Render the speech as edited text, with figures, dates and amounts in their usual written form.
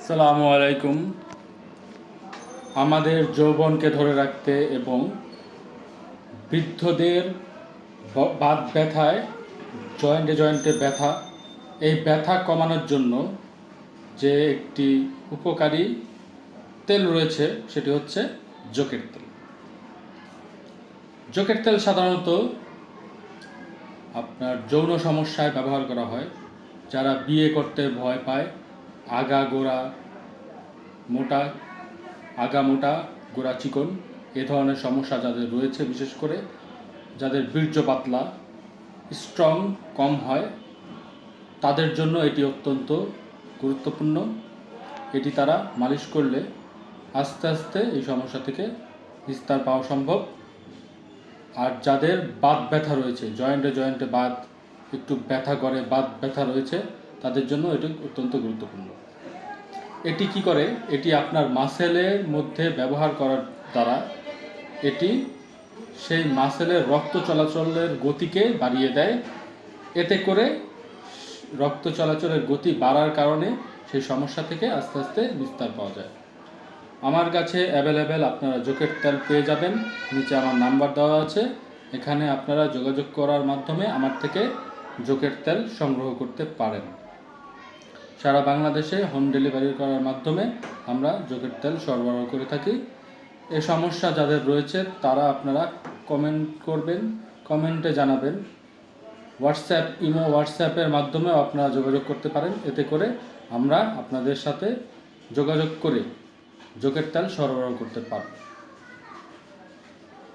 আসসালামু আলাইকুম। আমাদের যৌবনকে ধরে রাখতে এবং বৃদ্ধদের বাত ব্যথায় জয়েন্টে জয়েন্টে ব্যথা, এই ব্যথা কমানোর জন্য যে একটি উপকারী তেল রয়েছে সেটি হচ্ছে জোকের তেল। জোকের তেল সাধারণত আপনার যৌন সমস্যায় ব্যবহার করা হয়। যারা বিয়ে করতে ভয় পায়, আগা মোটা গোড়া চিকন, এ ধরনের সমস্যা যাদের রয়েছে, বিশেষ করে যাদের বীর্য পাতলা, স্ট্রং কম হয়, তাদের জন্য এটি অত্যন্ত গুরুত্বপূর্ণ। এটি তারা মালিশ করলে আস্তে আস্তে এই সমস্যা থেকে নিস্তার পাওয়া সম্ভব। আর যাদের বাত ব্যথা রয়েছে, জয়েন্টে জয়েন্টে বাত একটু ব্যথা করে, বাত ব্যথা রয়েছে, তাদের জন্য এটি অত্যন্ত গুরুত্বপূর্ণ। এটি কি করে? এটি আপনার মাসেলের মধ্যে ব্যবহার করার দ্বারা এটি সেই মাসেলের রক্ত চলাচলের গতিকে বাড়িয়ে দেয়। এতে করে রক্ত চলাচলের গতি বাড়ার কারণে সেই সমস্যা থেকে আস্তে আস্তে নিস্তার পাওয়া যায়। আমার কাছে অ্যাভেলেবেল আপনারা জোকের তেল পেয়ে যাবেন। নিচে আমার নাম্বার দেওয়া আছে, এখানে আপনারা যোগাযোগ করার মাধ্যমে আমার থেকে জোকের তেল সংগ্রহ করতে পারেন। সারা বাংলাদেশে হোম ডেলিভারি করার মাধ্যমে আমরা জোকের তেল সরবরাহ করে থাকি। এ সমস্যা যাদের রয়েছে তারা আপনারা কমেন্ট করবেন, কমেন্টে জানাবেন। হোয়াটসঅ্যাপের মাধ্যমেও আপনারা যোগাযোগ করতে পারেন। এতে করে আমরা আপনাদের সাথে যোগাযোগ করে জোকের তেল সরবরাহ করতে পারব।